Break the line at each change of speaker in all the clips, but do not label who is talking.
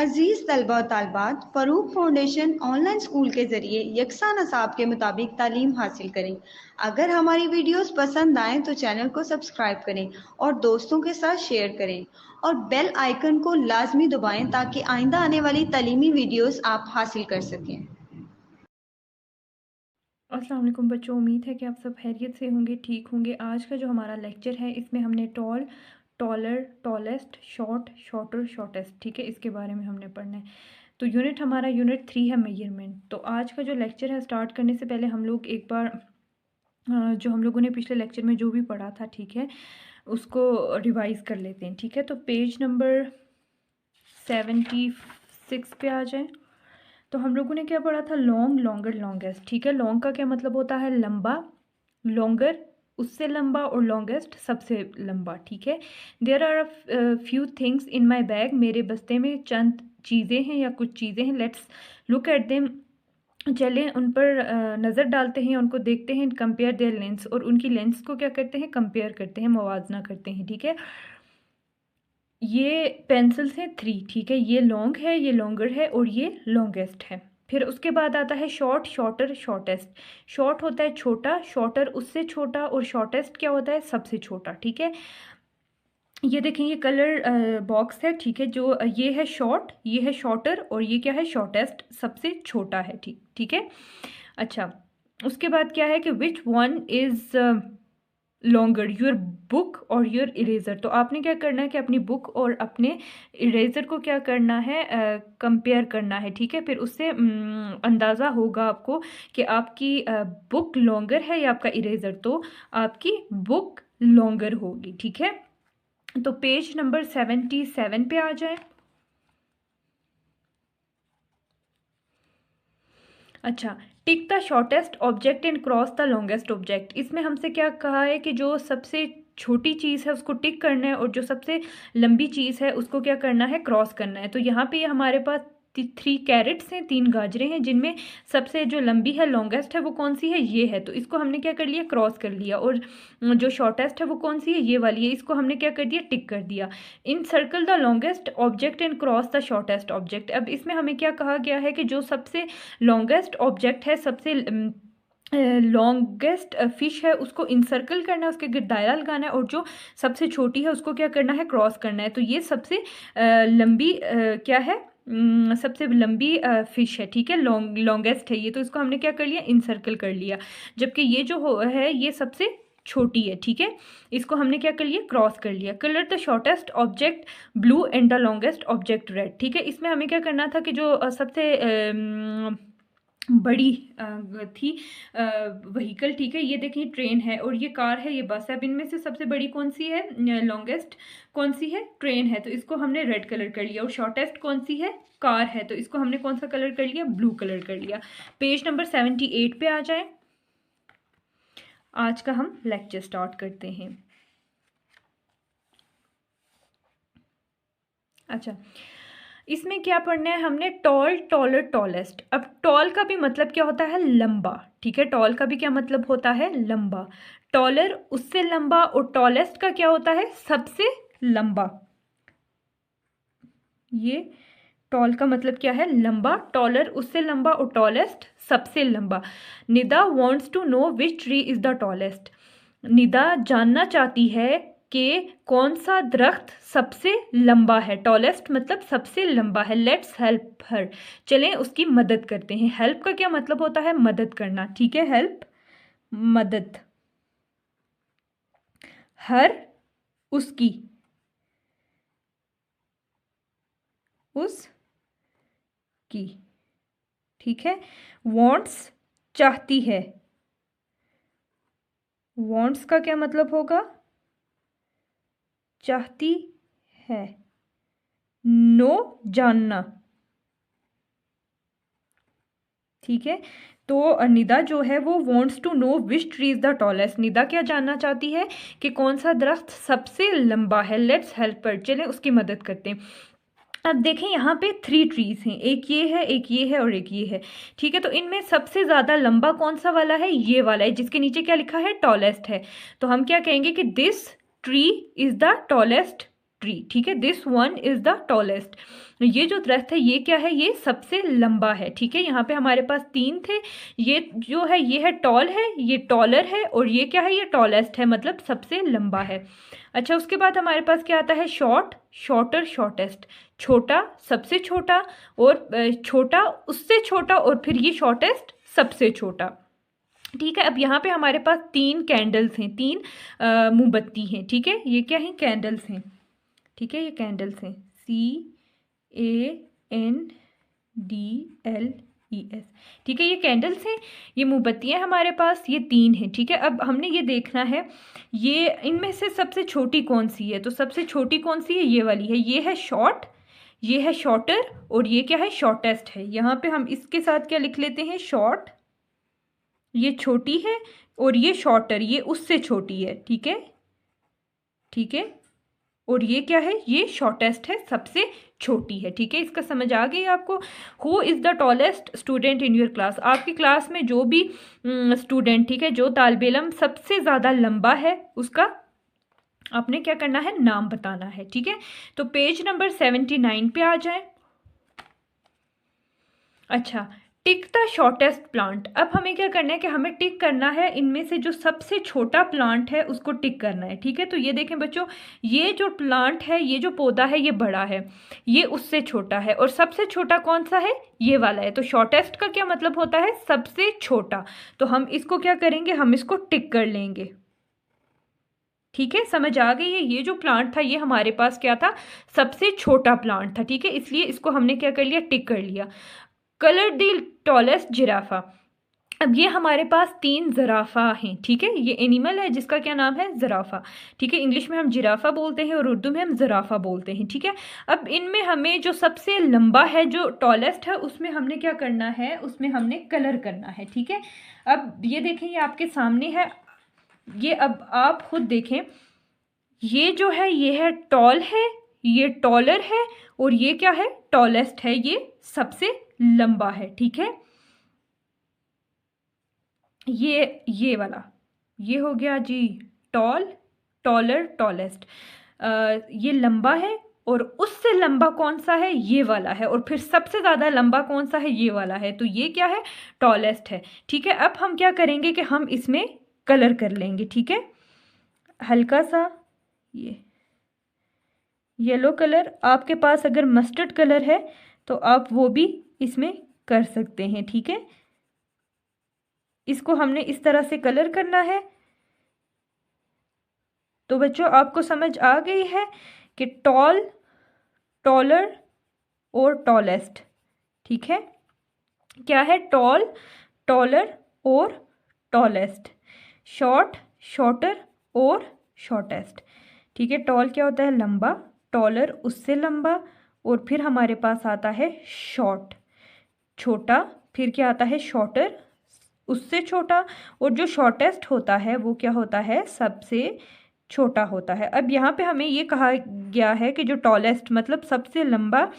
अजीज तलबा और तालबात, Farooq foundation online school के ज़रिए यकसा नसाब के मुताबिक तालीम हासिल करें। अगर हमारी वीडियोस पसंद आएँ तो चैनल को सब्सक्राइब करें और दोस्तों के साथ शेयर करें और बेल आइकन को लाजमी दबाएं ताकि आइंदा आने वाली तालीमी वीडियोस आप हासिल कर सकें।
अस्सलाम वालेकुम बच्चों, उम्मीद है कि आप सब खैरियत से होंगे, ठीक होंगे। आज का जो हमारा लेक्चर है इसमें हमने tall, taller, tallest, short, shorter, shortest, ठीक है, इसके बारे में हमने पढ़ना है। तो यूनिट हमारा यूनिट 3 है, मेजरमेंट। तो आज का जो लेक्चर है स्टार्ट करने से पहले हम लोग एक बार जो हम लोगों ने पिछले लेक्चर में जो भी पढ़ा था, ठीक है, उसको रिवाइज़ कर लेते हैं। ठीक है, तो पेज नंबर 76 पे आ जाए। तो हम लोगों ने क्या पढ़ा था? Long, longer, longest. ठीक है, लॉन्ग का क्या मतलब होता है? लंबा, लॉन्गर उससे लंबा और लॉन्गेस्ट सबसे लंबा। ठीक है, there are few things in my bag. मेरे बस्ते में चंद चीज़ें हैं या कुछ चीज़ें हैं। Let's look at them. चलें उन पर नज़र डालते हैं, उनको देखते हैं। कंपेयर देयर लेंस, और उनकी लेंस को क्या करते हैं? कंपेयर करते हैं, मुवाजना करते हैं। ठीक है, ये पेंसिल्स हैं 3। ठीक है, ये लॉन्ग है, ये लॉन्गर है और ये लॉन्गेस्ट है। फिर उसके बाद आता है शॉर्ट, शॉर्टर, शॉर्टेस्ट। शॉर्ट होता है छोटा, शॉर्टर उससे छोटा, और शॉर्टेस्ट क्या होता है? सबसे छोटा। ठीक है, ये देखें, ये कलर बॉक्स है। ठीक है, जो ये है शॉर्ट, ये है शॉर्टर और ये क्या है? शॉर्टेस्ट, सबसे छोटा है। ठीक ठीक है, अच्छा। उसके बाद क्या है कि which one is longer, your book और योर इरेज़र। तो आपने क्या करना है कि अपनी बुक और अपने इरेज़र को क्या करना है? कंपेयर करना है। ठीक है, फिर उससे अंदाज़ा होगा आपको कि आपकी बुक लॉन्गर है या आपका इरेज़र। तो आपकी बुक लॉन्गर होगी। ठीक है, तो पेज नंबर 77 पे आ जाए। अच्छा, tick the shortest object and cross the longest object. इसमें हमसे क्या कहा है कि जो सबसे छोटी चीज़ है उसको टिक करना है और जो सबसे लंबी चीज़ है उसको क्या करना है? क्रॉस करना है। तो यहाँ पे हमारे पास 3 कैरेट्स हैं, 3 गाजरें हैं, जिनमें सबसे जो लंबी है, लॉन्गेस्ट है, वो कौन सी है? ये है। तो इसको हमने क्या कर लिया? क्रॉस कर लिया। और जो शॉर्टेस्ट है वो कौन सी है? ये वाली है। इसको हमने क्या कर दिया? टिक कर दिया। Encircle the longest object and cross the shortest object. अब इसमें हमें क्या कहा गया है कि जो सबसे लॉन्गेस्ट ऑब्जेक्ट है, सबसे लॉन्गेस्ट फिश है, उसको इंसर्कल करना है, उसके गिर्द दायरा लगाना है, और जो सबसे छोटी है उसको क्या करना है? क्रॉस करना है। तो ये सबसे लंबी क्या है? सबसे लंबी फिश है। ठीक है, लॉन्गेस्ट है ये। तो इसको हमने क्या कर लिया? इंसर्कल कर लिया। जबकि ये जो है ये सबसे छोटी है। ठीक है, इसको हमने क्या कर लिया? क्रॉस कर लिया। Colour the shortest object blue and the longest object red. ठीक है, इसमें हमें क्या करना था कि जो सबसे बड़ी थी व्हीकल, ठीक है, ये देखिए ट्रेन है और ये कार है, ये बस है। अब इनमें से सबसे बड़ी कौन सी है? लॉन्गेस्ट कौन सी है? ट्रेन है। तो इसको हमने रेड कलर कर लिया। और शॉर्टेस्ट कौन सी है? कार है। तो इसको हमने कौन सा कलर कर लिया? ब्लू कलर कर लिया। पेज नंबर 78 पे आ जाए। आज का हम लेक्चर स्टार्ट करते हैं। अच्छा, इसमें क्या पढ़ना है हमने? Tall, taller, tallest. अब टॉल का भी मतलब क्या होता है? लंबा। ठीक है, टॉल का भी क्या मतलब होता है? लंबा। टॉलर उससे लंबा, और टॉलेस्ट का क्या होता है? सबसे लंबा। ये टॉल का मतलब क्या है? लंबा। टॉलर उससे लंबा और टॉलेस्ट सबसे लंबा। Nida wants to know which tree is the tallest. Nida जानना चाहती है कि कौन सा दरख्त सबसे लंबा है। टॉलेस्ट मतलब सबसे लंबा है। लेट्स हेल्प हर। चलें उसकी मदद करते हैं। हेल्प का क्या मतलब होता है? मदद करना। ठीक है, हेल्प मदद। हर उसकी, उसकी। ठीक है, वॉन्ट्स चाहती है। वॉन्ट्स का क्या मतलब होगा? चाहती है। नो जानना। ठीक है, तो निदा जो है वो wants to know which tree is the tallest. Nida क्या जानना चाहती है कि कौन सा दरख्त सबसे लंबा है। लेट्स हेल्प पर। चलें उसकी मदद करते हैं। अब देखें यहाँ पे 3 ट्रीज हैं, एक ये है, एक ये है और एक ये है। ठीक है, तो इनमें सबसे ज़्यादा लंबा कौन सा वाला है? ये वाला है, जिसके नीचे क्या लिखा है? टॉलेस्ट है। तो हम क्या कहेंगे कि this tree is the tallest tree, ठीक है, this one is the tallest. ये जो दरख्त है ये क्या है, ये सबसे लंबा है, ठीक है। यहाँ पे हमारे पास 3 थे, ये जो है ये है टॉल है, ये टॉलर है, और ये क्या है, ये टॉलेस्ट है, मतलब सबसे लंबा है। अच्छा, उसके बाद हमारे पास क्या आता है, शॉर्ट, शॉर्टर, शॉर्टेस्ट, छोटा, सबसे छोटा, और छोटा, उससे छोटा, और फिर ये शॉर्टेस्ट, सबसे छोटा, ठीक है। अब यहाँ पे हमारे पास 3 कैंडल्स हैं, 3 मोमबत्ती हैं, ठीक है, ये क्या है, कैंडल्स हैं, ठीक है, ये कैंडल्स हैं, CANDLES, ठीक है, ये कैंडल्स हैं, ये मोमबत्तियाँ हमारे पास, ये 3 हैं, ठीक है। अब हमने ये देखना है ये इनमें से सबसे छोटी कौन सी है, तो सबसे छोटी कौन सी है, ये वाली है, ये है शॉर्ट, ये है शॉर्टर, और ये क्या है, शॉर्टेस्ट है। यहाँ पे हम इसके साथ क्या लिख लेते हैं, शॉर्ट, ये छोटी है, और ये शॉर्टर, ये उससे छोटी है, ठीक है, ठीक है, और ये क्या है, ये शॉर्टेस्ट है, सबसे छोटी है, ठीक है। इसका समझ आ गई आपको। Who is the tallest student in your class, आपकी क्लास में जो भी स्टूडेंट, ठीक है, जो तालिब इल्म सबसे ज़्यादा लंबा है, उसका आपने क्या करना है, नाम बताना है, ठीक है। तो पेज नंबर 79 पे आ जाए। अच्छा, टिक द शॉर्टेस्ट प्लांट। अब हमें क्या करना है कि हमें टिक करना है इनमें से जो सबसे छोटा प्लांट है उसको टिक करना है, ठीक है। तो ये देखें बच्चों, ये जो प्लांट है, ये जो पौधा है, ये बड़ा है, ये उससे छोटा है, और सबसे छोटा कौन सा है, ये वाला है। तो शॉर्टेस्ट का क्या मतलब होता है, सबसे छोटा। तो हम इसको क्या करेंगे, हम इसको टिक कर लेंगे, ठीक है, समझ आ गई है। ये जो प्लांट था ये हमारे पास क्या था, सबसे छोटा प्लांट था, ठीक है, इसलिए इसको हमने क्या कर लिया, टिक कर लिया। Colour the tallest giraffe. अब ये हमारे पास 3 ज़राफ़ा हैं, ठीक है, ये एनिमल है जिसका क्या नाम है, ज़राफ़ा, ठीक है। इंग्लिश में हम जिराफ़ा बोलते हैं और उर्दू में हम ज़राफ़ा बोलते हैं, ठीक है। अब इनमें हमें जो सबसे लंबा है, जो टॉलेस्ट है, उसमें हमने क्या करना है, उसमें हमने कलर करना है, ठीक है। अब ये देखें, ये आपके सामने है, ये अब आप खुद देखें, ये जो है ये है टॉल है, ये टॉलर है, और ये क्या है, टॉलेस्ट है, ये सबसे लंबा है, ठीक है। ये वाला, ये हो गया जी टॉल, टॉलर, टॉलेस्ट, ये लंबा है, और उससे लंबा कौन सा है, ये वाला है, और फिर सबसे ज़्यादा लंबा कौन सा है, ये वाला है। तो ये क्या है, टॉलेस्ट है, ठीक है। अब हम क्या करेंगे कि हम इसमें कलर कर लेंगे, ठीक है, हल्का सा ये येलो कलर, आपके पास अगर मस्टर्ड कलर है तो आप वो भी इसमें कर सकते हैं, ठीक है। इसको हमने इस तरह से कलर करना है। तो बच्चों आपको समझ आ गई है कि टॉल, टॉलर और टॉलेस्ट, ठीक है, क्या है, टॉल, टॉलर और टॉलेस्ट, शॉर्ट, शॉर्टर और शॉर्टेस्ट, ठीक है। टॉल क्या होता है, लंबा, टॉलर उससे लंबा, और फिर हमारे पास आता है शॉर्ट, छोटा, फिर क्या आता है, शॉर्टर, उससे छोटा, और जो शॉर्टेस्ट होता है वो क्या होता है, सबसे छोटा होता है। अब यहाँ पे हमें ये कहा गया है कि जो टॉलेस्ट मतलब सबसे लंबा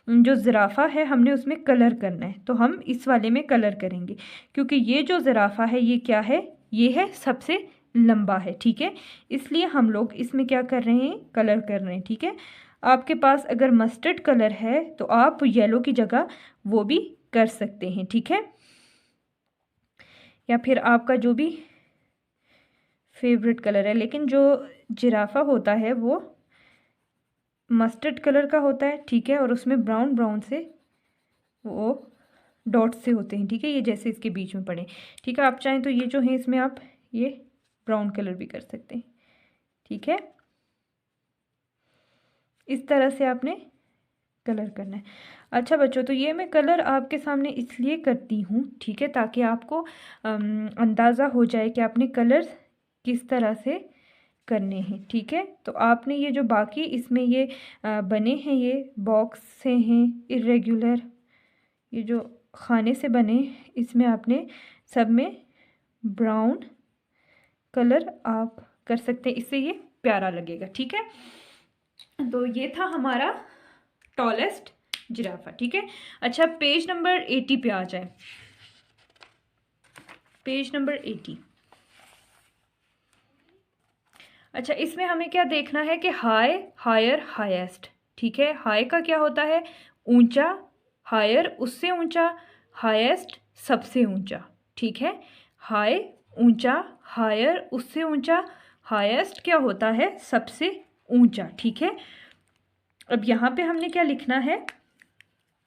जो ज़िराफ़ा है, हमने उसमें कलर करना है, तो हम इस वाले में कलर करेंगे, क्योंकि ये जो ज़िराफ़ा है ये क्या है, ये है सबसे लंबा है, ठीक है, इसलिए हम लोग इसमें क्या कर रहे हैं, कलर कर रहे हैं, ठीक है। आपके पास अगर मस्टर्ड कलर है तो आप येलो की जगह वो भी कर सकते हैं, ठीक है, या फिर आपका जो भी फेवरेट कलर है, लेकिन जो जिराफा होता है वो मस्टर्ड कलर का होता है, ठीक है, और उसमें ब्राउन ब्राउन से वो डॉट्स से होते हैं, ठीक है, ये जैसे इसके बीच में पड़े, ठीक है। आप चाहें तो ये जो है इसमें आप ये ब्राउन कलर भी कर सकते हैं, ठीक है। इस तरह से आपने कलर करना है। अच्छा बच्चों, तो ये मैं कलर आपके सामने इसलिए करती हूँ, ठीक है, ताकि आपको अंदाज़ा हो जाए कि आपने कलर किस तरह से करने हैं, ठीक है। तो आपने ये जो बाकी इसमें ये बने हैं, ये बॉक्स से हैं इरेगुलर, ये जो खाने से बने, इसमें आपने सब में ब्राउन कलर आप कर सकते हैं, इससे ये प्यारा लगेगा, ठीक है। तो ये था हमारा टॉलेस्ट जिराफा, ठीक है। अच्छा, पेज नंबर 80 पे आ जाए, पेज नंबर 80। अच्छा, इसमें हमें क्या देखना है कि हाई, हायर, हाईएस्ट। ठीक है, हाई का क्या होता है? ऊंचा, हायर उससे ऊंचा, हाईएस्ट सबसे ऊंचा। ठीक है, हाई ऊंचा, हायर उससे ऊंचा, हाईएस्ट क्या होता है? सबसे ऊंचा। ठीक है, अब यहाँ पे हमने क्या लिखना है?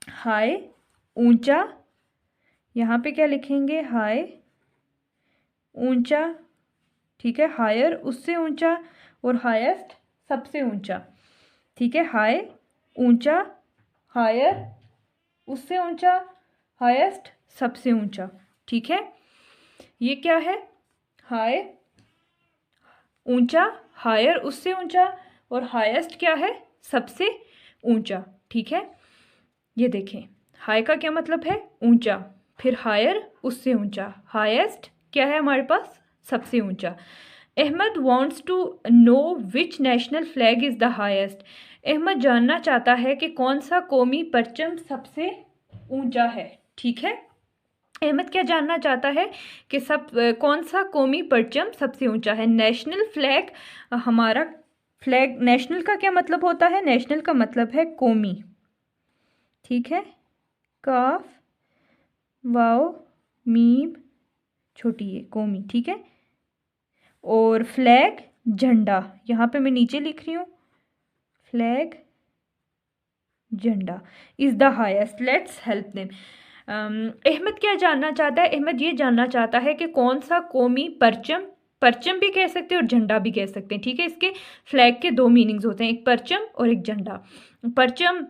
हाई ऊंचा, यहाँ पे क्या लिखेंगे? हाई ऊंचा। ठीक है, हायर उससे ऊंचा और हाईएस्ट सबसे ऊंचा। ठीक है, हाई ऊंचा, हायर उससे ऊंचा, हाईएस्ट सबसे ऊंचा। ठीक है, ये क्या है? हाई ऊंचा, हायर उससे ऊंचा और हाईएस्ट क्या है? सबसे ऊंचा। ठीक है, ये देखें, हाई का क्या मतलब है? ऊंचा, फिर हायर उससे ऊंचा, हाईएस्ट क्या है हमारे पास? सबसे ऊंचा। Ahmad wants to know which national flag is the highest. Ahmad जानना चाहता है कि कौन सा कौमी परचम सबसे ऊंचा है। ठीक है, अहमद क्या जानना चाहता है कि कौन सा कौमी परचम सबसे ऊंचा है। नेशनल फ्लैग, हमारा फ्लैग, नेशनल का क्या मतलब होता है? नेशनल का मतलब है कौमी। ठीक है, काफ वाओ मीम छोटी है, कौमी। ठीक है, और फ्लैग झंडा, यहाँ पे मैं नीचे लिख रही हूँ, फ्लैग झंडा is the highest. Let's help them. Ahmad क्या जानना चाहता है? अहमद ये जानना चाहता है कि कौन सा कौमी परचम, परचम भी कह सकते हैं और झंडा भी कह सकते हैं। ठीक है, इसके फ्लैग के दो मीनिंग्स होते हैं, एक परचम और एक झंडा। परचम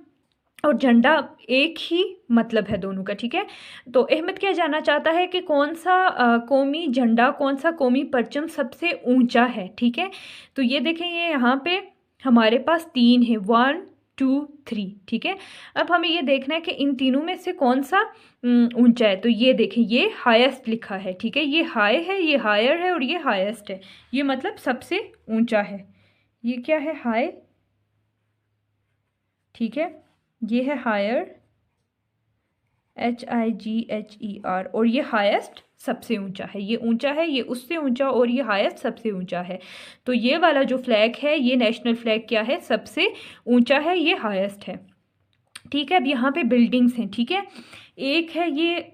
और झंडा एक ही मतलब है दोनों का। ठीक है, तो अहमद क्या जानना चाहता है कि कौन सा कौमी झंडा, कौन सा कौमी परचम सबसे ऊंचा है। ठीक है, तो ये देखें, ये यहाँ पे हमारे पास तीन है, 1 2 3। ठीक है, अब हमें ये देखना है कि इन तीनों में से कौन सा ऊंचा है। तो ये देखें, ये हाईएस्ट लिखा है। ठीक है, ये हाई है, ये हायर है और ये हाईएस्ट है, ये मतलब सबसे ऊंचा है। ये क्या है? हाई। ठीक है, ये है हायर, HIGHER, और ये हाईएस्ट सबसे ऊंचा है। ये ऊंचा है, ये उससे ऊंचा, और ये हाईएस्ट सबसे ऊंचा है। तो ये वाला जो फ्लैग है, ये नेशनल फ्लैग क्या है? सबसे ऊंचा है, ये हाईएस्ट है। ठीक है, अब यहाँ पे बिल्डिंग्स हैं। ठीक है, एक है ये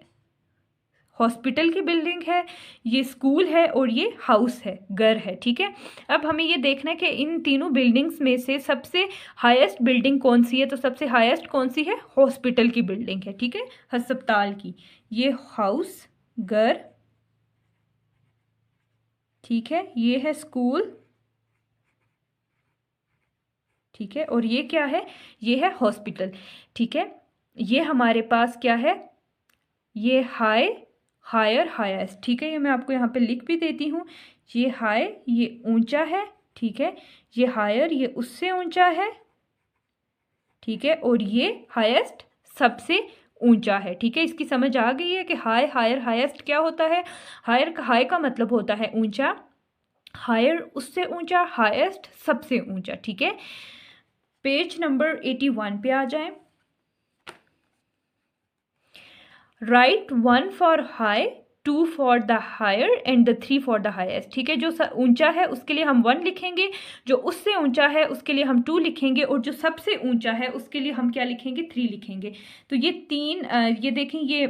हॉस्पिटल की बिल्डिंग है, ये स्कूल है और ये हाउस है, घर है। ठीक है, अब हमें ये देखना है कि इन तीनों बिल्डिंग्स में से सबसे हाईएस्ट बिल्डिंग कौन सी है। तो सबसे हाईएस्ट कौन सी है? हॉस्पिटल की बिल्डिंग है। ठीक है, अस्पताल की। ये हाउस, घर। ठीक है, ये है स्कूल। ठीक है, और ये क्या है? ये है हॉस्पिटल। ठीक है, ये हमारे पास क्या है? ये हाई, हायर, हाईएस्ट। ठीक है, ये मैं आपको यहाँ पे लिख भी देती हूँ। ये हाई, ये ऊंचा है। ठीक है, ये हायर, ये उससे ऊंचा है। ठीक है, और ये हाईएस्ट सबसे ऊंचा है। ठीक है, इसकी समझ आ गई है कि हाई, हायर, हाईएस्ट क्या होता है? हायर, हाई का मतलब होता है ऊंचा, हायर उससे ऊंचा, हाईएस्ट सबसे ऊंचा। ठीक है, पेज नंबर 81 पे आ जाएं। Right 1 for high, 2 for the higher and the 3 for the highest. ठीक है, जो ऊंचा है उसके लिए हम 1 लिखेंगे, जो उससे ऊंचा है उसके लिए हम 2 लिखेंगे, और जो सबसे ऊंचा है उसके लिए हम क्या लिखेंगे? 3 लिखेंगे। तो ये तीन, ये देखें, ये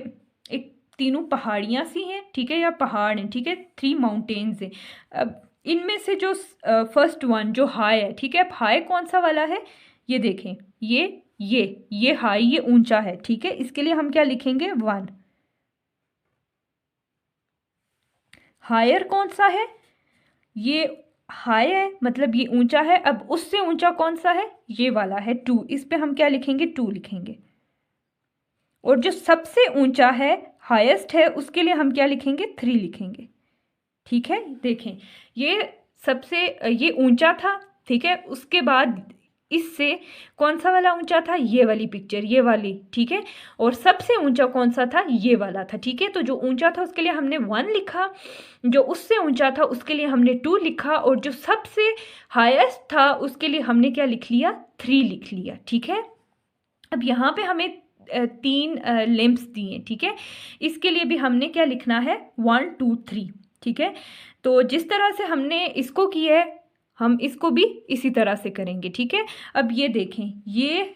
एक तीनों पहाड़ियाँ सी हैं। ठीक है, या पहाड़ हैं। ठीक है, 3 माउंटेन्स हैं। अब इनमें से जो फर्स्ट वन जो हाई है, ठीक है, अब हाई कौन सा वाला है? ये देखें, ये हाई, ये ऊंचा है। ठीक है, इसके लिए हम क्या लिखेंगे? 1। हायर कौन सा है? ये हाई है, मतलब ये ऊंचा है। अब उससे ऊंचा कौन सा है? ये वाला है 2। इस पे हम क्या लिखेंगे? 2 लिखेंगे। और जो सबसे ऊंचा है, हाईएस्ट है, उसके लिए हम क्या लिखेंगे? 3 लिखेंगे। ठीक है, देखें, ये सबसे ये ऊंचा था। ठीक है, उसके बाद इससे कौन सा वाला ऊंचा था? ये वाली पिक्चर, ये वाली। ठीक है, और सबसे ऊंचा कौन सा था? ये वाला था। ठीक है, तो जो ऊंचा था उसके लिए हमने 1 लिखा, जो उससे ऊंचा था उसके लिए हमने 2 लिखा, और जो सबसे हाईएस्ट था उसके लिए हमने क्या लिख लिया? 3 लिख लिया। ठीक है, अब यहाँ पे हमें 3 लिम्स दिए। ठीक है, इसके लिए भी हमने क्या लिखना है? 1 2 3। ठीक है, तो जिस तरह से हमने इसको किया है, हम इसको भी इसी तरह से करेंगे, ठीक है। अब ये देखें, ये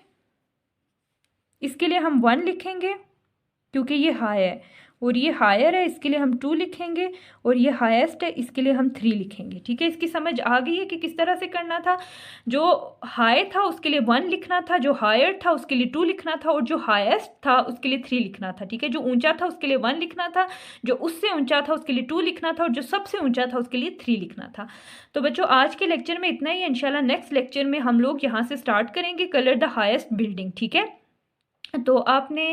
इसके लिए हम 1 लिखेंगे क्योंकि ये हाई है, और ये हायर है इसके लिए हम 2 लिखेंगे, और ये हाईएस्ट है इसके लिए हम 3 लिखेंगे, ठीक है। इसकी समझ आ गई है कि किस तरह से करना था। जो हाई था उसके लिए 1 लिखना था, जो हायर था उसके लिए 2 लिखना था, और जो हाईएस्ट था उसके लिए 3 लिखना था, ठीक है। जो ऊंचा था उसके लिए 1 लिखना था, जो उससे ऊंचा था उसके लिए 2 लिखना था, और जो सबसे ऊंचा था उसके लिए 3 लिखना था। तो बच्चों आज के लेक्चर में इतना ही है। इंशाल्लाह नेक्स्ट लेक्चर में हम लोग यहाँ से स्टार्ट करेंगे कलर द हाईएस्ट बिल्डिंग, ठीक है। तो आपने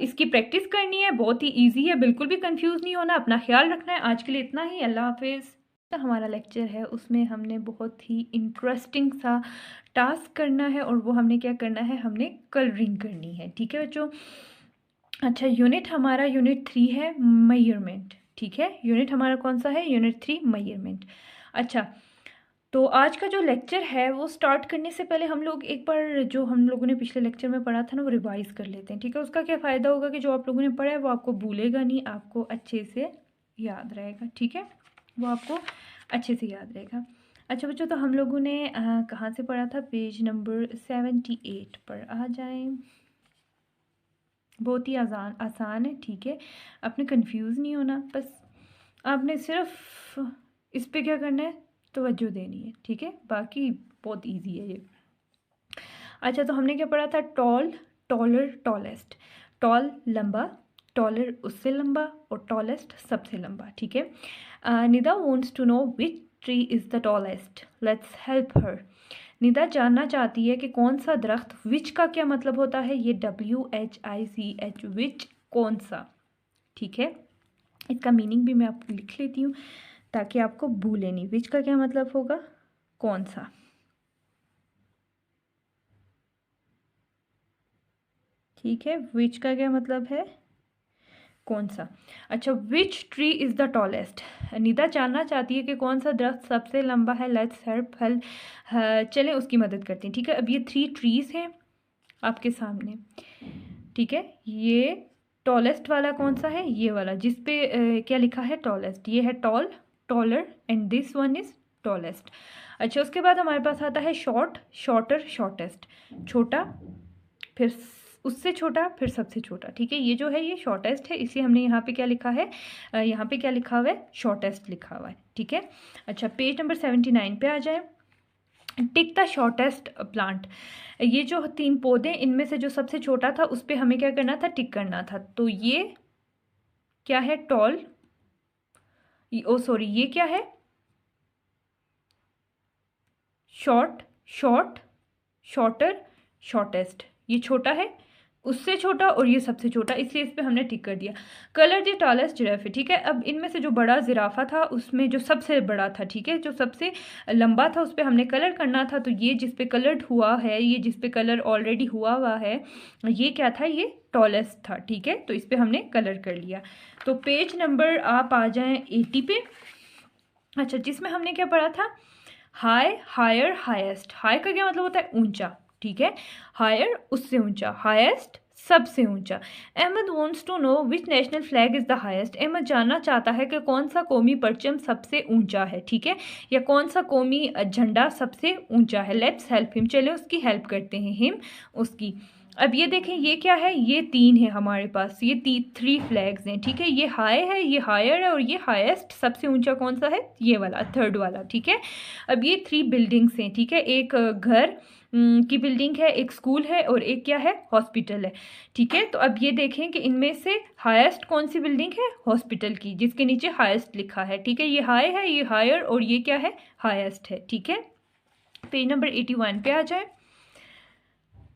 इसकी प्रैक्टिस करनी है, बहुत ही इजी है, बिल्कुल भी कंफ्यूज नहीं होना, अपना ख्याल रखना है। आज के लिए इतना ही, अल्लाह हाफिज़। तो हमारा लेक्चर है उसमें हमने बहुत ही इंटरेस्टिंग सा टास्क करना है, और वो हमने क्या करना है, हमने कलरिंग करनी है, ठीक है बच्चों। अच्छा, यूनिट हमारा यूनिट 3 है मेजरमेंट, ठीक है। यूनिट हमारा कौन सा है, यूनिट 3 मेजरमेंट। अच्छा, तो आज का जो लेक्चर है वो स्टार्ट करने से पहले हम लोग एक बार जो हम लोगों ने पिछले लेक्चर में पढ़ा था ना वो रिवाइज कर लेते हैं, ठीक है। उसका क्या फ़ायदा होगा कि जो आप लोगों ने पढ़ा है वो आपको भूलेगा नहीं, आपको अच्छे से याद रहेगा, ठीक है। वो आपको अच्छे से याद रहेगा। अच्छा बच्चों, तो हम लोगों ने कहाँ से पढ़ा था, पेज नंबर 78 पर आ जाएं। बहुत ही आसान है, ठीक है। आपने कंफ्यूज नहीं होना, बस आपने सिर्फ इस पे क्या करना है, तवज्जो देनी है, ठीक है। बाकी बहुत इजी है ये। अच्छा, तो हमने क्या पढ़ा था, टॉल, टॉलर, टॉलेस्ट। टॉल लंबा, टॉलर उससे लंबा, और टॉलेस्ट सबसे लंबा, ठीक है। Nida wants to know which tree is the tallest, let's help her. Nida जानना चाहती है कि कौन सा दरख्त, विच का क्या मतलब होता है, ये WHICH, विच, कौन सा, ठीक है। इसका मीनिंग भी मैं आपको लिख लेती हूँ ताकि आपको भूले नहीं। विच का क्या मतलब होगा, कौन सा, ठीक है। विच का क्या मतलब है, कौन सा। अच्छा, विच tree is the tallest, Nida जानना चाहती है कि कौन सा दरख्त सबसे लंबा है। लेट्स हेल्प, चलें उसकी मदद करते हैं, ठीक है। अब ये 3 ट्रीज़ हैं आपके सामने, ठीक है। ये टॉलेस्ट वाला कौन सा है, ये वाला जिस पे क्या लिखा है, टॉलेस्ट, ये है tall, taller, and this one is tallest. अच्छा, उसके बाद हमारे पास आता है शॉर्ट, शॉर्टर, शॉर्टेस्ट, छोटा, फिर उससे छोटा, फिर सबसे छोटा, ठीक है। ये जो है ये शॉर्टेस्ट है, इसलिए हमने यहाँ पे क्या लिखा है, यहाँ पे क्या लिखा हुआ है, शॉर्टेस्ट लिखा हुआ है, ठीक है। अच्छा, पेज नंबर 79 पे आ जाए। टिक द शॉर्टेस्ट प्लांट, ये जो 3 पौधे इनमें से जो सबसे छोटा था उस पर हमें क्या करना था, टिक करना था। तो ये क्या है, टॉल, ओ सॉरी, ये क्या है, शॉर्ट, शॉर्ट, शॉर्टर, शॉर्टेस्ट, ये छोटा है, उससे छोटा, और ये सबसे छोटा, इसलिए इस पे हमने टिक कर दिया। कलर द टॉलेस्ट जिराफ, ठीक है। अब इनमें से जो बड़ा जिराफा था उसमें जो सबसे बड़ा था, ठीक है, जो सबसे लंबा था उस पर हमने कलर करना था। तो ये जिस पे कलर्ड हुआ है, ये जिस पे कलर ऑलरेडी हुआ है, ये क्या था, ये टॉलेस्ट था, ठीक है। तो इस पर हमने कलर कर लिया। तो पेज नंबर आप आ जाएं 80 पे। अच्छा, जिसमें हमने क्या पढ़ा था, हाई, हायर, हाईएस्ट। हाई का क्या मतलब होता है, ऊंचा, ठीक है। हायर उससे ऊंचा, हाईएस्ट सबसे ऊंचा। Ahmad wants to know which national flag is the highest, Ahmad जानना चाहता है कि कौन सा कौमी परचम सबसे ऊंचा है, ठीक है, या कौन सा कौमी झंडा सबसे ऊंचा है। लेट्स हेल्प हिम, चले उसकी हेल्प करते हैं, हिम उसकी। अब ये देखें, ये क्या है, ये 3 है हमारे पास, ये 3 फ्लैग्स हैं, ठीक है। ये हाई है, ये हायर है, और ये हाईएस्ट सबसे ऊंचा कौन सा है, ये वाला, थर्ड वाला, ठीक है। अब ये 3 बिल्डिंग्स हैं, ठीक है। एक घर की बिल्डिंग है, एक स्कूल है, और एक क्या है, हॉस्पिटल है, ठीक है। तो अब ये देखें कि इनमें से हाईएस्ट कौन सी बिल्डिंग है, हॉस्पिटल की, जिसके नीचे हाईएस्ट लिखा है, ठीक है। ये हाई है, ये हायर, और ये क्या है, हाईएस्ट है, ठीक है। पेज नंबर 81 पे आ जाए।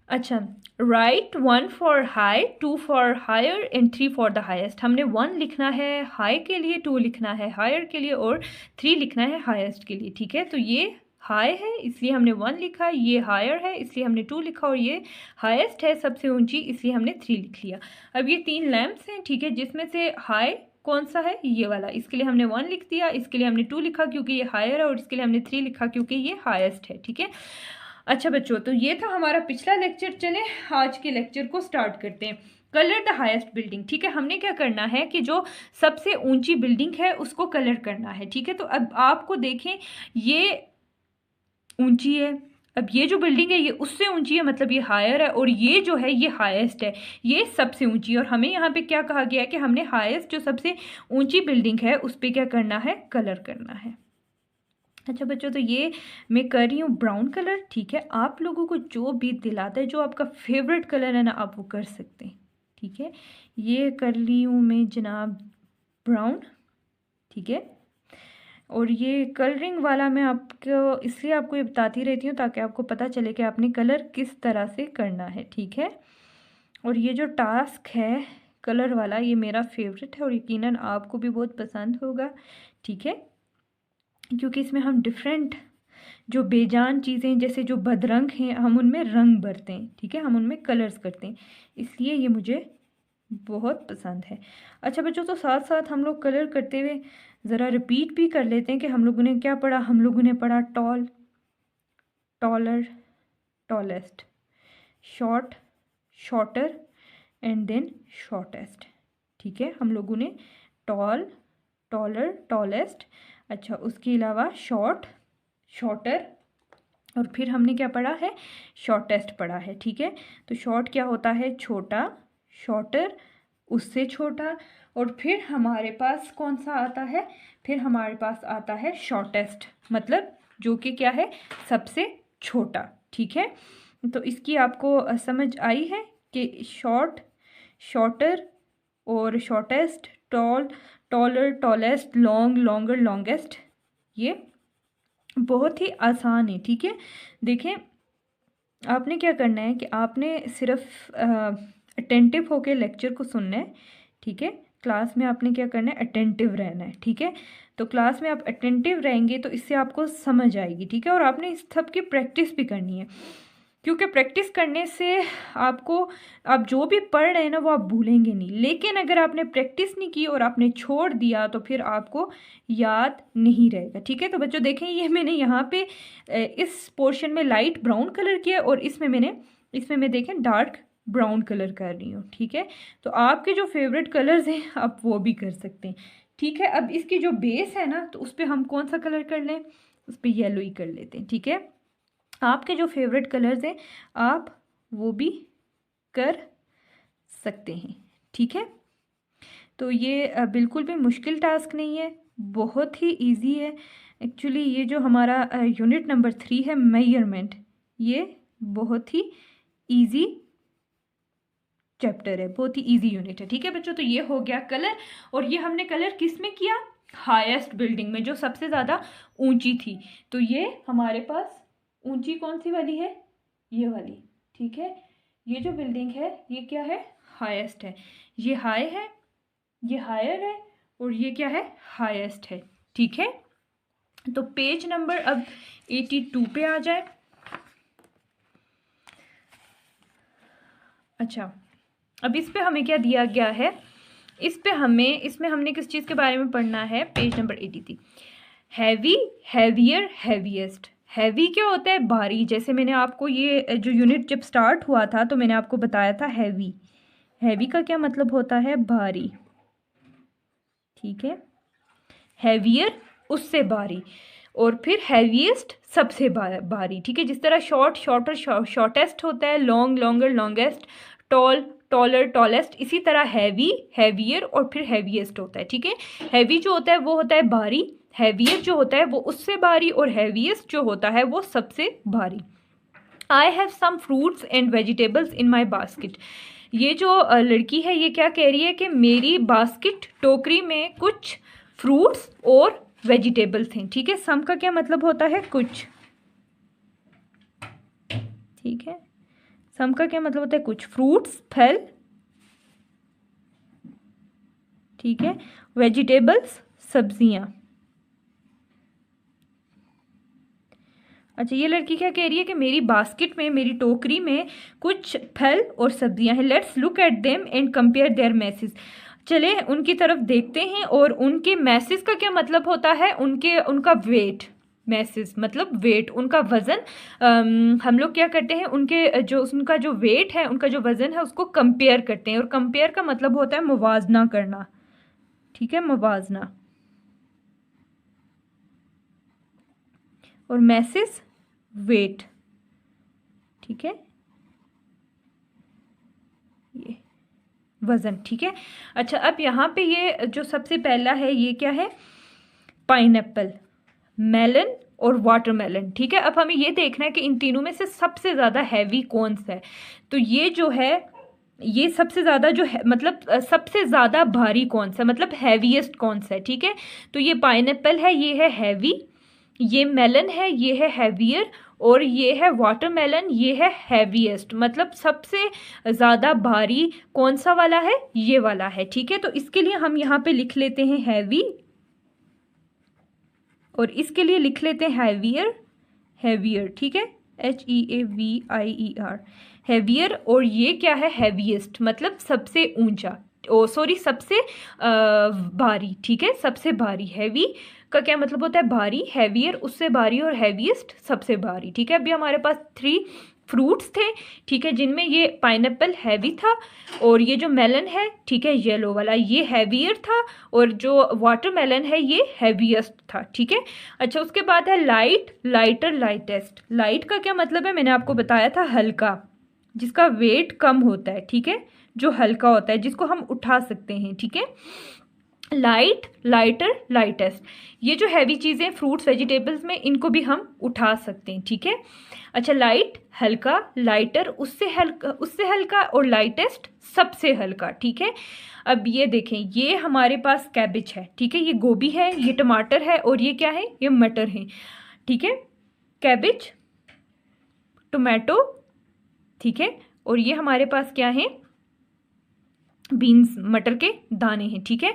अच्छा, right 1 for high, 2 for higher, and 3 for the highest. हमने 1 लिखना है हाई के लिए, 2 लिखना है हायर के लिए, और 3 लिखना है हाईएस्ट के लिए, ठीक है। तो ये हाई है इसलिए हमने 1 लिखा, ये हायर है इसलिए हमने 2 लिखा, और ये हाईएस्ट है सबसे ऊंची इसलिए हमने 3 लिख लिया। अब ये 3 लैम्प्स हैं, ठीक है, जिसमें से हाई कौन सा है, ये वाला, इसके लिए हमने 1 लिख दिया, इसके लिए हमने 2 लिखा क्योंकि ये हायर है, और इसके लिए हमने 3 लिखा क्योंकि ये हाईएस्ट है, ठीक है। अच्छा बच्चों, तो ये था हमारा पिछला लेक्चर। चलें आज के लेक्चर को स्टार्ट करते हैं। कलर द हाईएस्ट बिल्डिंग, ठीक है। हमने क्या करना है कि जो सबसे ऊंची बिल्डिंग है उसको कलर करना है, ठीक है। तो अब आपको देखें, ये ऊंची है। अब ये जो बिल्डिंग है ये उससे ऊंची है, मतलब ये हायर है, और ये जो है ये हाईएस्ट है, ये सबसे ऊंची है। और हमें यहाँ पे क्या कहा गया है कि हमने हाईएस्ट जो सबसे ऊंची बिल्डिंग है उस पर क्या करना है, कलर करना है। अच्छा बच्चों, तो ये मैं कर रही हूँ ब्राउन कलर, ठीक है। आप लोगों को जो भी दिलाता है, जो आपका फेवरेट कलर है ना, आप वो कर सकते हैं, ठीक है। ये कर ली हूँ मैं जनाब ब्राउन, ठीक है। और ये कलरिंग वाला मैं आपको इसलिए आपको ये बताती रहती हूँ ताकि आपको पता चले कि आपने कलर किस तरह से करना है, ठीक है। और ये जो टास्क है कलर वाला, ये मेरा फेवरेट है और यकीनन आपको भी बहुत पसंद होगा, ठीक है, क्योंकि इसमें हम डिफरेंट जो बेजान चीज़ें जैसे जो बदरंग हैं हम उनमें रंग भरते हैं, ठीक है, हम उनमें कलर्स करते हैं, इसलिए ये मुझे बहुत पसंद है। अच्छा बच्चों, तो साथ साथ हम लोग कलर करते हुए ज़रा रिपीट भी कर लेते हैं कि हम लोगों ने क्या पढ़ा। हम लोगों ने पढ़ा tall, taller, tallest, short, shorter and then shortest, ठीक है। हम लोगों ने टॉल, टॉलर, टॉलेस्ट, अच्छा उसके अलावा शॉर्ट, शॉर्टर, और फिर हमने क्या पढ़ा है, शॉर्टेस्ट पढ़ा है, ठीक है। तो शॉर्ट क्या होता है, छोटा, शॉर्टर उससे छोटा, और फिर हमारे पास कौन सा आता है, फिर हमारे पास आता है शॉर्टेस्ट, मतलब जो कि क्या है, सबसे छोटा, ठीक है। तो इसकी आपको समझ आई है कि शॉर्ट, शॉर्टर और shortest, tall, taller, tallest, long, longer, longest, ये बहुत ही आसान है, ठीक है। देखें, आपने क्या करना है कि आपने सिर्फ अटेंटिव होकर लेक्चर को सुनना है, ठीक है। क्लास में आपने क्या करना है, अटेंटिव रहना है, ठीक है। तो क्लास में आप अटेंटिव रहेंगे तो इससे आपको समझ आएगी, ठीक है। और आपने इस सब की प्रैक्टिस भी करनी है, क्योंकि प्रैक्टिस करने से आपको, आप जो भी पढ़ रहे हैं ना वो आप भूलेंगे नहीं। लेकिन अगर आपने प्रैक्टिस नहीं की और आपने छोड़ दिया तो फिर आपको याद नहीं रहेगा, ठीक है। तो बच्चों देखें, ये मैंने यहाँ पे इस पोर्शन में लाइट ब्राउन कलर किया और इसमें मैं देखें डार्क ब्राउन कलर कर रही हूँ, ठीक है। तो आपके जो फेवरेट कलर्स हैं आप वो भी कर सकते हैं, ठीक है। अब इसकी जो बेस है ना, तो उस पर हम कौन सा कलर कर लें, उस पर येलो ही कर लेते हैं, ठीक है। आपके जो फेवरेट कलर्स हैं आप वो भी कर सकते हैं, ठीक है। तो ये बिल्कुल भी मुश्किल टास्क नहीं है, बहुत ही इजी है। एक्चुअली ये जो हमारा यूनिट नंबर 3 है मेजरमेंट, ये बहुत ही इजी चैप्टर है, बहुत ही इजी यूनिट है, ठीक है बच्चों। तो ये हो गया कलर, और ये हमने कलर किस में किया, हाईएस्ट बिल्डिंग में जो सबसे ज़्यादा ऊंची थी। तो ये हमारे पास ऊंची कौन सी वाली है, ये वाली, ठीक है। ये जो बिल्डिंग है ये क्या है, हाईएस्ट है, ये हाई है, ये हायर है, और ये क्या है, हाईएस्ट है, ठीक है। तो पेज नंबर अब 82 पे आ जाए। अच्छा, अब इस पे हमें क्या दिया गया है, इसमें हमने किस चीज़ के बारे में पढ़ना है, page number 83, heavy, heavier, heaviest. Heavy क्या होता है, भारी। जैसे मैंने आपको ये जो यूनिट जब स्टार्ट हुआ था तो मैंने आपको बताया था हैवी, हैवी का क्या मतलब होता है, भारी, ठीक है। हैवियर उससे भारी, और फिर हैवीएस्ट सबसे भारी, ठीक है। जिस तरह शॉर्ट, शॉर्टर, शॉर्टेस्ट होता है, long, longer, longest, tall, taller, tallest, इसी तरह हैवी, हैवियर और फिर हैवीएस्ट होता है, ठीक है। हैवी जो होता है वो होता है भारी, हैवियर जो होता है वो उससे भारी, और हैवीएस्ट जो होता है वो सबसे भारी। I have some fruits and vegetables in my basket. ये जो लड़की है ये क्या कह रही है कि मेरी बास्केट, टोकरी में कुछ फ्रूट्स और वेजिटेबल्स हैं, ठीक है। सम का क्या मतलब होता है, कुछ, ठीक है। सम का क्या मतलब होता है, कुछ, फ्रूट्स फल, ठीक है, वेजिटेबल्स सब्जियां। अच्छा, ये लड़की क्या कह रही है कि मेरी बास्केट में, मेरी टोकरी में कुछ फल और सब्जियां हैं। Let's look at them and compare there message. चले उनकी तरफ देखते हैं, और उनके मैसेज का क्या मतलब होता है, उनका वेट, मैसेज मतलब वेट, उनका वज़न। हम लोग क्या करते हैं, उनका जो वेट है, उनका जो वज़न है उसको कंपेयर करते हैं, और कंपेयर का मतलब होता है मुवाजना करना, ठीक है, मुवाजना। और मैसेज वेट, ठीक है, ये वजन, ठीक है। अच्छा, अब यहाँ पे ये जो सबसे पहला है ये क्या है, पाइनएप्पल, मेलन और वाटरमेलन, ठीक है। अब हमें ये देखना है कि इन तीनों में से सबसे ज़्यादा हैवी कौन सा है। तो ये जो है, ये सबसे ज़्यादा जो है मतलब सबसे ज़्यादा भारी कौन सा, मतलब हैवीएस्ट कौन सा है, ठीक है। तो ये पाइनएप्पल है, ये है हैवी, ये मेलन है, ये है हैवियर, और ये है वाटरमेलन, ये है हैवीएस्ट, मतलब सबसे ज़्यादा भारी कौन सा वाला है, ये वाला है, ठीक है। तो इसके लिए हम यहाँ पे लिख लेते हैं हैवी, और इसके लिए लिख लेते हैं हैवियर, हैवियर, ठीक है, HEAVIER, हैवियर। और ये क्या है, हैवीएस्ट, मतलब सबसे ऊंचा, ओ सॉरी सबसे भारी, ठीक है, सबसे भारी। हैवी का क्या मतलब होता है, भारी, हैवियर उससे भारी, और हैवीएस्ट सबसे भारी, ठीक है। अभी हमारे पास 3 फ्रूट्स थे, ठीक है, जिनमें ये पाइनएप्पल हैवी था, और ये जो मेलन है, ठीक है, येलो वाला, ये हैवियर था, और जो वाटरमेलन है ये हैवीएस्ट था, ठीक है। अच्छा, उसके बाद है लाइट, लाइटर, लाइटेस्ट। लाइट का क्या मतलब है, मैंने आपको बताया था, हल्का, जिसका वेट कम होता है, ठीक है, जो हल्का होता है, जिसको हम उठा सकते हैं, ठीक है। लाइट, लाइटर, लाइटेस्ट, ये जो हैवी चीज़ें फ्रूट्स वेजिटेबल्स में, इनको भी हम उठा सकते हैं, ठीक है। अच्छा, लाइट हल्का, लाइटर उससे हल्का, और लाइटेस्ट सबसे हल्का, ठीक है। अब ये देखें, ये हमारे पास कैबिज है, ठीक है, ये गोभी है, ये टमाटर है, और ये क्या है, ये मटर है, ठीक है। कैबिज, टोमेटो, ठीक है, और ये हमारे पास क्या है, बीन्स, मटर के दाने हैं, ठीक है।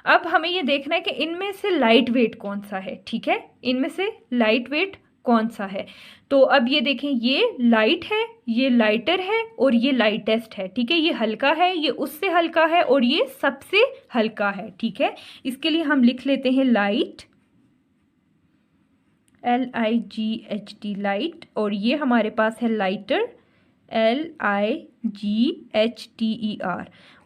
अब हमें ये देखना है कि इनमें से लाइट वेट कौन सा है, ठीक है, इनमें से लाइट वेट कौन सा है। तो अब ये देखें, ये लाइट है, ये लाइटर है, और ये लाइटेस्ट है, ठीक है। ये हल्का है, ये उससे हल्का है, और ये सबसे हल्का है, ठीक है। इसके लिए हम लिख लेते हैं लाइट, LIGHT, लाइट, और ये हमारे पास है लाइटर, LIGHTER,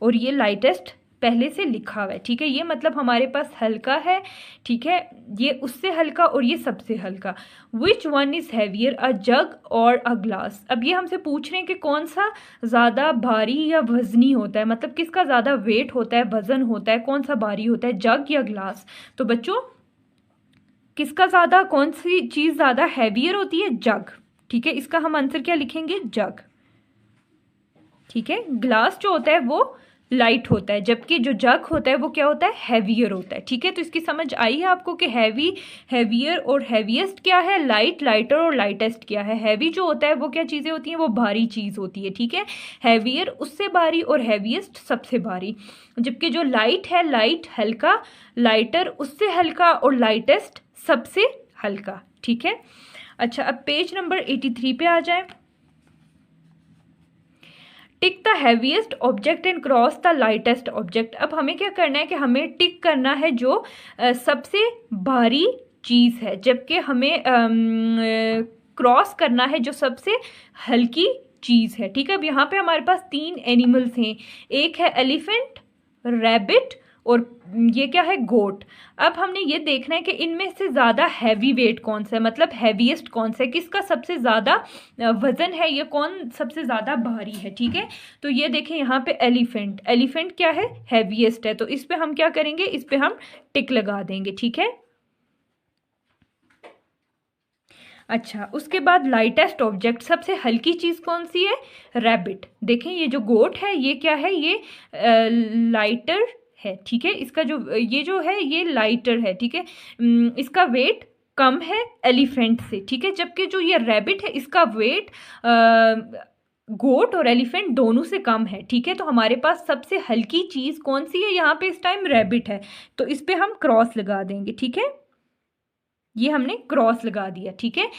और ये लाइटेस्ट पहले से लिखा हुआ है, ठीक है। ये मतलब हमारे पास हल्का है, ठीक है, ये उससे हल्का, और ये सबसे हल्का। विच वन इज़ हैवियर, अ जग और अ ग्लास। अब ये हमसे पूछ रहे हैं कि कौन सा ज़्यादा भारी या वजनी होता है, मतलब किसका ज़्यादा वेट होता है, वजन होता है, कौन सा भारी होता है, जग या ग्लास। तो बच्चों, किसका ज़्यादा, कौन सी चीज़ ज़्यादा हैवियर होती है, जग, ठीक है। इसका हम आंसर क्या लिखेंगे, जग, ठीक है। ग्लास जो होता है वो लाइट होता है, जबकि जो जग होता है वो क्या होता है, हैवियर होता है, ठीक है। तो इसकी समझ आई है आपको कि हैवी, हैवियर और हैवीएस्ट क्या है, लाइट, लाइटर और लाइटेस्ट क्या है। हैवी जो होता है वो क्या चीज़ें होती हैं, वो भारी चीज़ होती है, ठीक है। हैवियर उससे भारी, और हैवीएस्ट सबसे भारी। जबकि जो लाइट है, लाइट हल्का, लाइटर उससे हल्का, और लाइटेस्ट सबसे हल्का, ठीक है। अच्छा, अब पेज नंबर 83 पे आ जाए। Tick the heaviest object and cross the lightest object. अब हमें क्या करना है कि हमें टिक करना है जो सबसे भारी चीज़ है, जबकि हमें क्रॉस करना है जो सबसे हल्की चीज़ है, ठीक है। अब यहाँ पे हमारे पास 3 एनिमल्स हैं, एक है एलिफेंट, रैबिट, और ये क्या है, गोट। अब हमने ये देखना है कि इनमें से ज़्यादा हैवी वेट कौन सा है, मतलब हैवीएस्ट कौन सा है, किसका सबसे ज़्यादा वजन है, ये कौन सबसे ज़्यादा भारी है, ठीक है। तो ये देखें, यहाँ पे एलिफेंट, एलिफेंट क्या है, हैवीएस्ट है, तो इस पे हम क्या करेंगे, इस पे हम टिक लगा देंगे, ठीक है। अच्छा, उसके बाद लाइटेस्ट ऑब्जेक्ट, सबसे हल्की चीज़ कौन सी है, रैबिट। देखें, ये जो गोट है ये क्या है, ये लाइटर है, ठीक है। इसका जो ये जो है ये लाइटर है, ठीक है, इसका वेट कम है एलिफेंट से, ठीक है। जबकि जो ये रैबिट है इसका वेट गोट और एलिफेंट दोनों से कम है, ठीक है। तो हमारे पास सबसे हल्की चीज़ कौन सी है, यहाँ पे इस टाइम रैबिट है, तो इस पे हम क्रॉस लगा देंगे, ठीक है। ये हमने क्रॉस लगा दिया, ठीक है।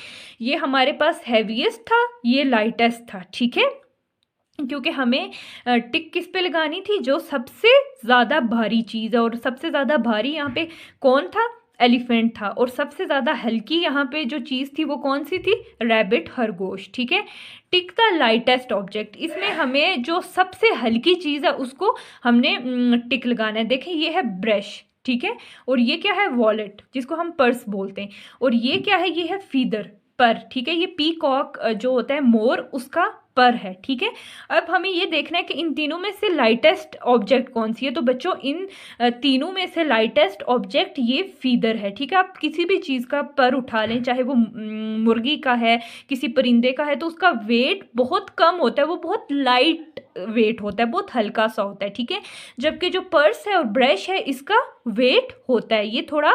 ये हमारे पास हैवीएस्ट था, ये लाइटेस्ट था, ठीक है, क्योंकि हमें टिक किस पे लगानी थी, जो सबसे ज़्यादा भारी चीज़ है, और सबसे ज़्यादा भारी यहाँ पे कौन था, एलिफेंट था, और सबसे ज़्यादा हल्की यहाँ पे जो चीज़ थी वो कौन सी थी, रैबिट, खरगोश, ठीक है। टिक द लाइटेस्ट ऑब्जेक्ट, इसमें हमें जो सबसे हल्की चीज़ है उसको हमने टिक लगाना है। देखें, ये है ब्रश, ठीक है, और ये क्या है, वॉलेट, जिसको हम पर्स बोलते हैं, और ये क्या है, ये है फीदर, पर, ठीक है। ये पीकॉक जो होता है मोर, उसका पर है, ठीक है। अब हमें ये देखना है कि इन तीनों में से लाइटेस्ट ऑब्जेक्ट कौन सी है। तो बच्चों इन तीनों में से लाइटेस्ट ऑब्जेक्ट ये फीदर है, ठीक है। आप किसी भी चीज़ का पर उठा लें, चाहे वो मुर्गी का है, किसी परिंदे का है, तो उसका वेट बहुत कम होता है, वो बहुत लाइट वेट होता है, बहुत हल्का सा होता है, ठीक है। जबकि जो पर्स है और ब्रश है, इसका वेट होता है, ये थोड़ा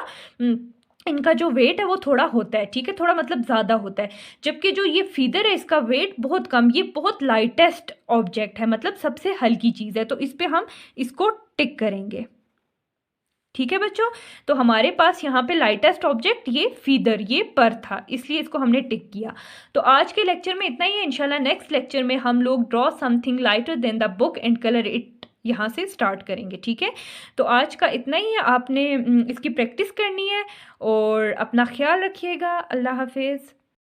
इनका जो वेट है वो थोड़ा होता है, ठीक है, थोड़ा मतलब ज़्यादा होता है। जबकि जो ये फीदर है, इसका वेट बहुत कम, ये बहुत लाइटेस्ट ऑब्जेक्ट है, मतलब सबसे हल्की चीज़ है। तो इस पे हम इसको टिक करेंगे, ठीक है बच्चों। तो हमारे पास यहाँ पे लाइटेस्ट ऑब्जेक्ट ये फीदर, ये पर था, इसलिए इसको हमने टिक किया। तो आज के लेक्चर में इतना ही है। इंशाल्लाह नेक्स्ट लेक्चर में हम लोग draw something lighter than the book and colour it यहाँ से स्टार्ट करेंगे, ठीक है। तो आज का इतना ही है, आपने इसकी प्रैक्टिस करनी है और अपना ख्याल रखिएगा। अल्लाह हाफिज़।